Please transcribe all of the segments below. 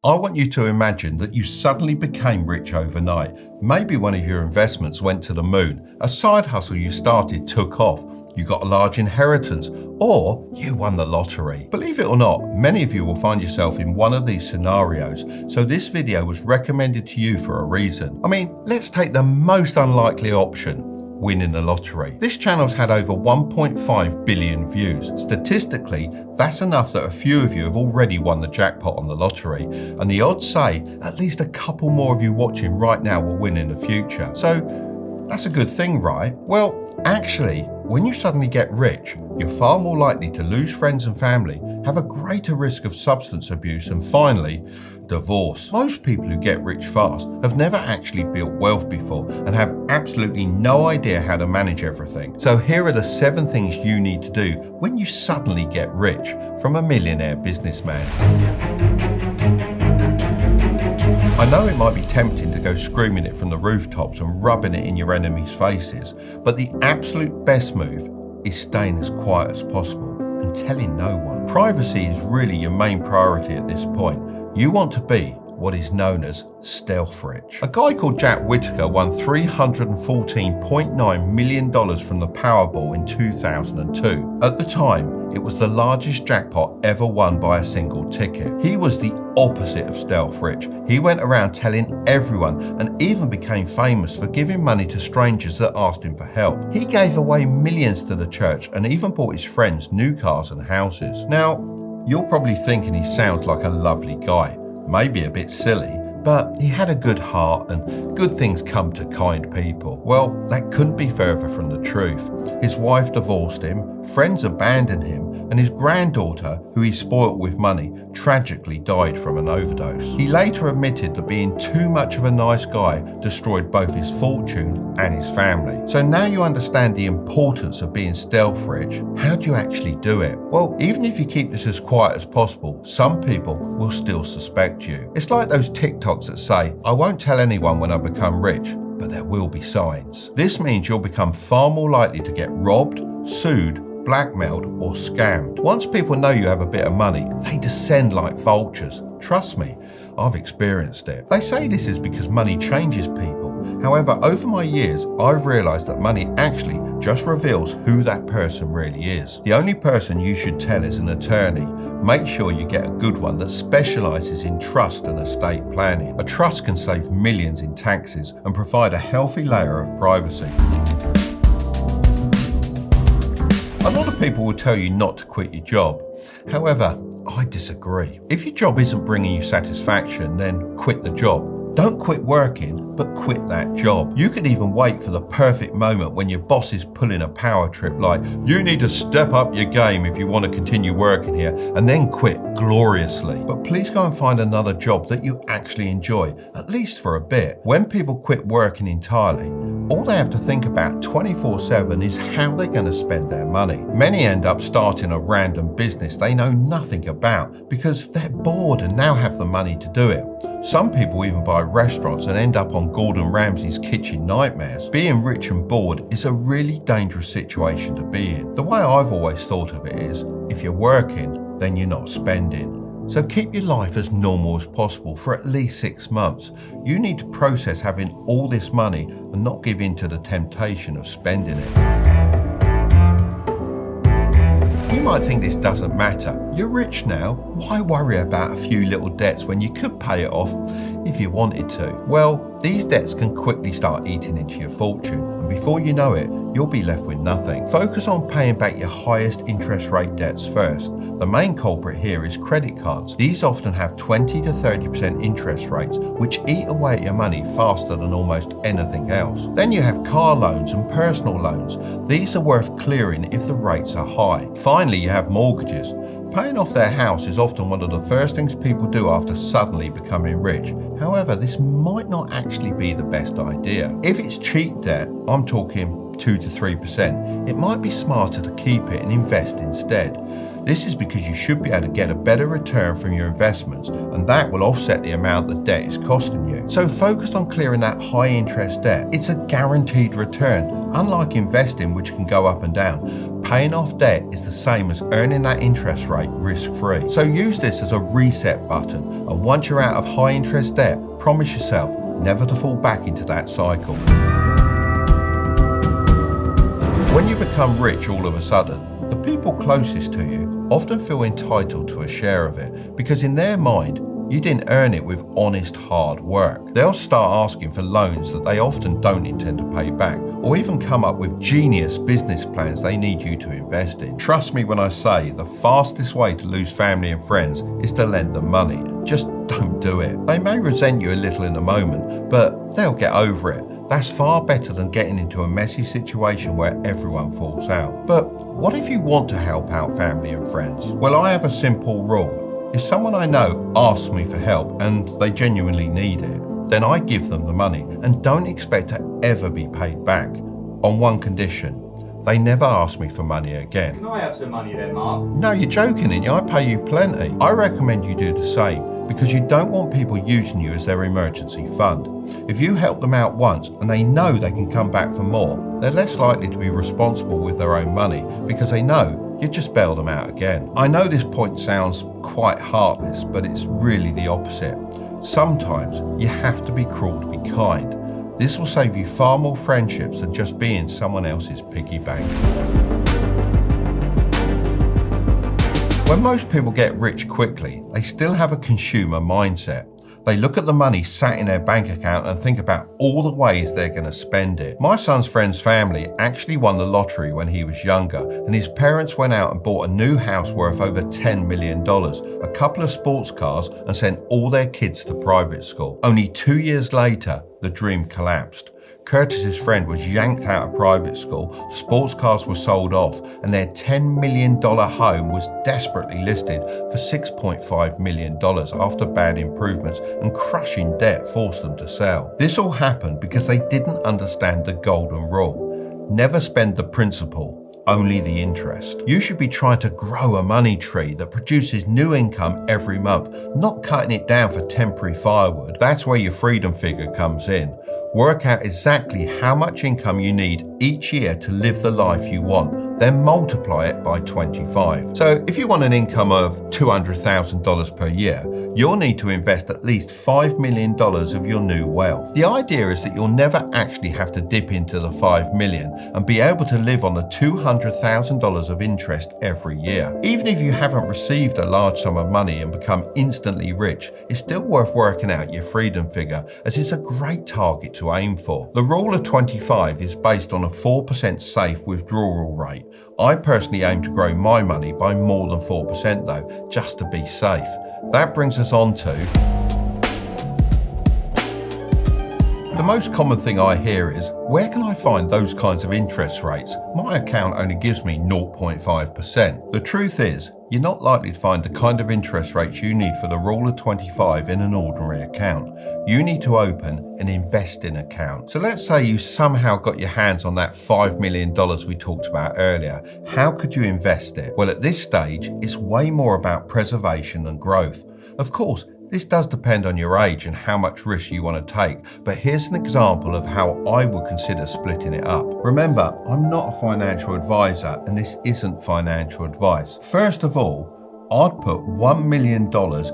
I want you to imagine that you suddenly became rich overnight. Maybe one of your investments went to the moon, a side hustle you started took off, you got a large inheritance, or you won the lottery. Believe it or not, many of you will find yourself in one of these scenarios, so this video was recommended to you for a reason. I mean, let's take the most unlikely option. Winning the lottery. This channel's had over 1.5 billion views. Statistically, that's enough that a few of you have already won the jackpot on the lottery, and the odds say at least a couple more of you watching right now will win in the future. So that's a good thing, right? Well, actually, when you suddenly get rich, you're far more likely to lose friends and family, have a greater risk of substance abuse, and finally, divorce. Most people who get rich fast have never actually built wealth before and have absolutely no idea how to manage everything. So here are the 7 things you need to do when you suddenly get rich from a millionaire businessman. I know it might be tempting to go screaming it from the rooftops and rubbing it in your enemies' faces, but the absolute best move is staying as quiet as possible and telling no one. Privacy is really your main priority at this point. You want to be what is known as stealth rich. A guy called Jack Whittaker won $314.9 million from the Powerball in 2002. At the time, it was the largest jackpot ever won by a single ticket. He was the opposite of stealth rich. He went around telling everyone and even became famous for giving money to strangers that asked him for help. He gave away millions to the church and even bought his friends new cars and houses. Now, you're probably thinking he sounds like a lovely guy, maybe a bit silly, but he had a good heart and good things come to kind people. Well, that couldn't be further from the truth. His wife divorced him, friends abandoned him, and his granddaughter, who he spoilt with money, tragically died from an overdose. He later admitted that being too much of a nice guy destroyed both his fortune and his family. So now you understand the importance of being stealth rich. How do you actually do it? Well, even if you keep this as quiet as possible, some people will still suspect you. It's like those TikToks that say, I won't tell anyone when I become rich, but there will be signs. This means you'll become far more likely to get robbed, sued, blackmailed, or scammed. Once people know you have a bit of money, they descend like vultures. Trust me, I've experienced it. They say this is because money changes people. However, over my years, I've realized that money actually just reveals who that person really is. The only person you should tell is an attorney. Make sure you get a good one that specializes in trust and estate planning. A trust can save millions in taxes and provide a healthy layer of privacy. A lot of people will tell you not to quit your job. However, I disagree. If your job isn't bringing you satisfaction, then quit the job. Don't quit working, but quit that job. You could even wait for the perfect moment when your boss is pulling a power trip like, you need to step up your game if you want to continue working here, and then quit gloriously. But please go and find another job that you actually enjoy, at least for a bit. When people quit working entirely, all they have to think about 24/7 is how they're going to spend their money. Many end up starting a random business they know nothing about because they're bored and now have the money to do it. Some people even buy restaurants and end up on Gordon Ramsay's kitchen nightmares. Being rich and bored is a really dangerous situation to be in. The way I've always thought of it is, if you're working, then you're not spending. So keep your life as normal as possible for at least 6 months. You need to process having all this money and not give in to the temptation of spending it. You might think this doesn't matter. You're rich now. Why worry about a few little debts when you could pay it off if you wanted to? Well, these debts can quickly start eating into your fortune, and before you know it, you'll be left with nothing. Focus on paying back your highest interest rate debts first. The main culprit here is credit cards. These often have 20 to 30% interest rates, which eat away at your money faster than almost anything else. Then you have car loans and personal loans. These are worth clearing if the rates are high. Finally, you have mortgages. Paying off their house is often one of the first things people do after suddenly becoming rich. However, this might not actually be the best idea. If it's cheap debt, I'm talking 2 to 3%, it might be smarter to keep it and invest instead. This is because you should be able to get a better return from your investments, and that will offset the amount the debt is costing you. So focus on clearing that high interest debt. It's a guaranteed return. Unlike investing, which can go up and down, paying off debt is the same as earning that interest rate risk-free. So use this as a reset button, and once you're out of high interest debt, promise yourself never to fall back into that cycle. When you become rich all of a sudden, the people closest to you often feel entitled to a share of it because in their mind, you didn't earn it with honest hard work. They'll start asking for loans that they often don't intend to pay back, or even come up with genius business plans they need you to invest in. Trust me when I say the fastest way to lose family and friends is to lend them money. Just don't do it. They may resent you a little in the moment, but they'll get over it. That's far better than getting into a messy situation where everyone falls out. But what if you want to help out family and friends? Well, I have a simple rule. If someone I know asks me for help and they genuinely need it, then I give them the money and don't expect to ever be paid back. On one condition: they never ask me for money again. Can I have some money then, Mark? No, you're joking, and I pay you plenty. I recommend you do the same because you don't want people using you as their emergency fund. If you help them out once and they know they can come back for more, they're less likely to be responsible with their own money because they know you just bail them out again. I know this point sounds quite heartless, but it's really the opposite. Sometimes you have to be cruel to be kind. This will save you far more friendships than just being someone else's piggy bank. When most people get rich quickly, they still have a consumer mindset. They look at the money sat in their bank account and think about all the ways they're going to spend it. My son's friend's family actually won the lottery when he was younger, and his parents went out and bought a new house worth over $10 million, a couple of sports cars, and sent all their kids to private school. Only 2 years later, the dream collapsed. Curtis's friend was yanked out of private school, sports cars were sold off, and their $10 million home was desperately listed for $6.5 million after bad improvements and crushing debt forced them to sell. This all happened because they didn't understand the golden rule. Never spend the principal, only the interest. You should be trying to grow a money tree that produces new income every month, not cutting it down for temporary firewood. That's where your freedom figure comes in. Work out exactly how much income you need each year to live the life you want, then multiply it by 25. So if you want an income of $200,000 per year, you'll need to invest at least $5 million of your new wealth. The idea is that you'll never actually have to dip into the $5 million and be able to live on the $200,000 of interest every year. Even if you haven't received a large sum of money and become instantly rich, it's still worth working out your freedom figure, as it's a great target to aim for. The rule of 25 is based on a 4% safe withdrawal rate. I personally aim to grow my money by more than 4% though, just to be safe. That brings us on to the most common thing I hear is, where can I find those kinds of interest rates? My account only gives me 0.5%. The truth is, you're not likely to find the kind of interest rates you need for the rule of 25 in an ordinary account. You need to open an investing account. So let's say you somehow got your hands on that $5 million we talked about earlier. How could you invest it? Well, at this stage, it's way more about preservation than growth. Of course, this does depend on your age and how much risk you want to take, but here's an example of how I would consider splitting it up. Remember, I'm not a financial advisor and this isn't financial advice. First of all, I'd put $1 million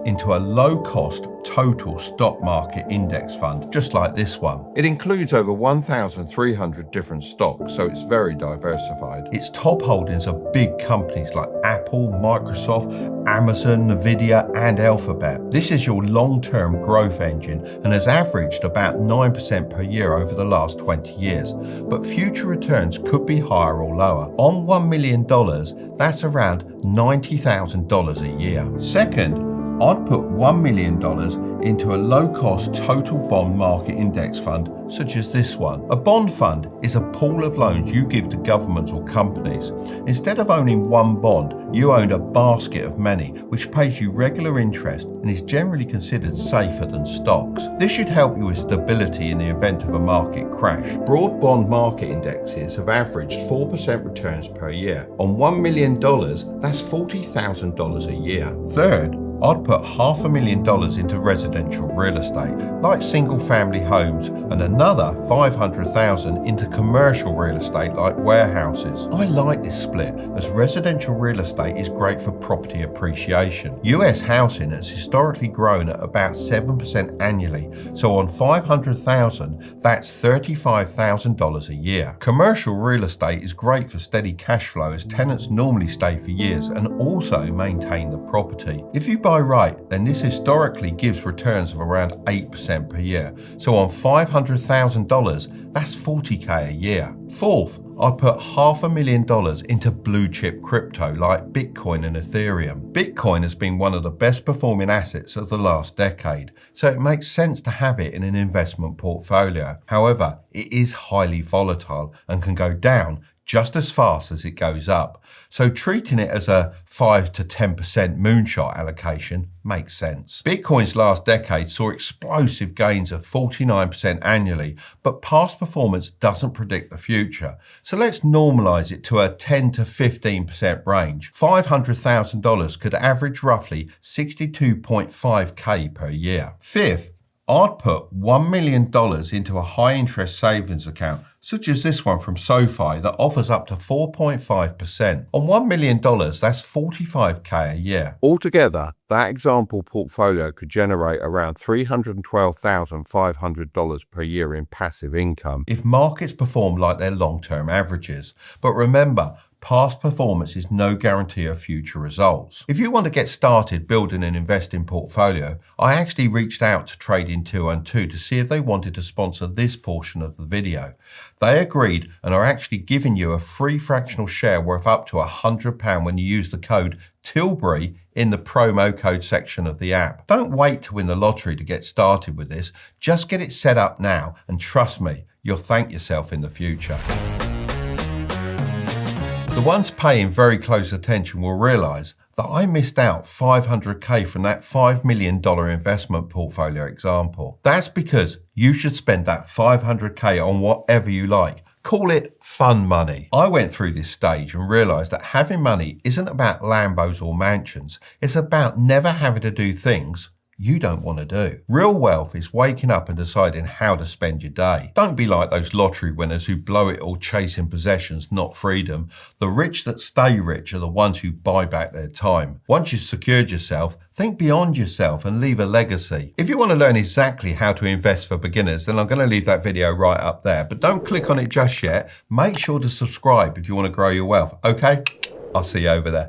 into a low-cost total stock market index fund, just like this one. It includes over 1,300 different stocks, so it's very diversified. Its top holdings are big companies like Apple, Microsoft, Amazon, Nvidia, and Alphabet. This is your long-term growth engine and has averaged about 9% per year over the last 20 years, but future returns could be higher or lower. On $1 million, that's around $90,000 a year. Second, I'd put $1 million into a low-cost total bond market index fund such as this one. A bond fund is a pool of loans you give to governments or companies. Instead of owning one bond, you own a basket of many, which pays you regular interest and is generally considered safer than stocks. This should help you with stability in the event of a market crash. Broad bond market indexes have averaged 4% returns per year. On $1 million, that's $40,000 a year. Third, I'd put $500,000 into residential real estate, like single-family homes, and another $500,000 into commercial real estate, like warehouses. I like this split, as residential real estate is great for property appreciation. US housing has historically grown at about 7% annually, so on $500,000, that's $35,000 a year. Commercial real estate is great for steady cash flow, as tenants normally stay for years and also maintain the property. If you buy right, then this historically gives returns of around 8% per year. So on $500,000, that's $40K a year. Fourth, I'd put $500,000 into blue chip crypto like Bitcoin and Ethereum. Bitcoin has been one of the best performing assets of the last decade, so it makes sense to have it in an investment portfolio. However, it is highly volatile and can go down just as fast as it goes up. So treating it as a 5 to 10% moonshot allocation makes sense. Bitcoin's last decade saw explosive gains of 49% annually, but past performance doesn't predict the future. So let's normalize it to a 10 to 15% range. $500,000 could average roughly 62.5K per year. Fifth, I'd put $1 million into a high interest savings account, such as this one from SoFi that offers up to 4.5%. On $1 million, that's $45K a year. Altogether, that example portfolio could generate around $312,500 per year in passive income if markets perform like their long-term averages. But remember, past performance is no guarantee of future results. If you want to get started building an investing portfolio, I actually reached out to Trading 212 to see if they wanted to sponsor this portion of the video. They agreed and are actually giving you a free fractional share worth up to £100 when you use the code Tilbury in the promo code section of the app. Don't wait to win the lottery to get started with this. Just get it set up now, and trust me, you'll thank yourself in the future. The ones paying very close attention will realise that I missed out $500K from that $5 million investment portfolio example. That's because you should spend that $500K on whatever you like. Call it fun money. I went through this stage and realised that having money isn't about Lambos or mansions. It's about never having to do things you don't want to do. Real wealth is waking up and deciding how to spend your day. Don't be like those lottery winners who blow it all chasing possessions, not freedom. The rich that stay rich are the ones who buy back their time. Once you've secured yourself, think beyond yourself and leave a legacy. If you want to learn exactly how to invest for beginners, then I'm going to leave that video right up there. But don't click on it just yet. Make sure to subscribe if you want to grow your wealth. Okay? I'll see you over there.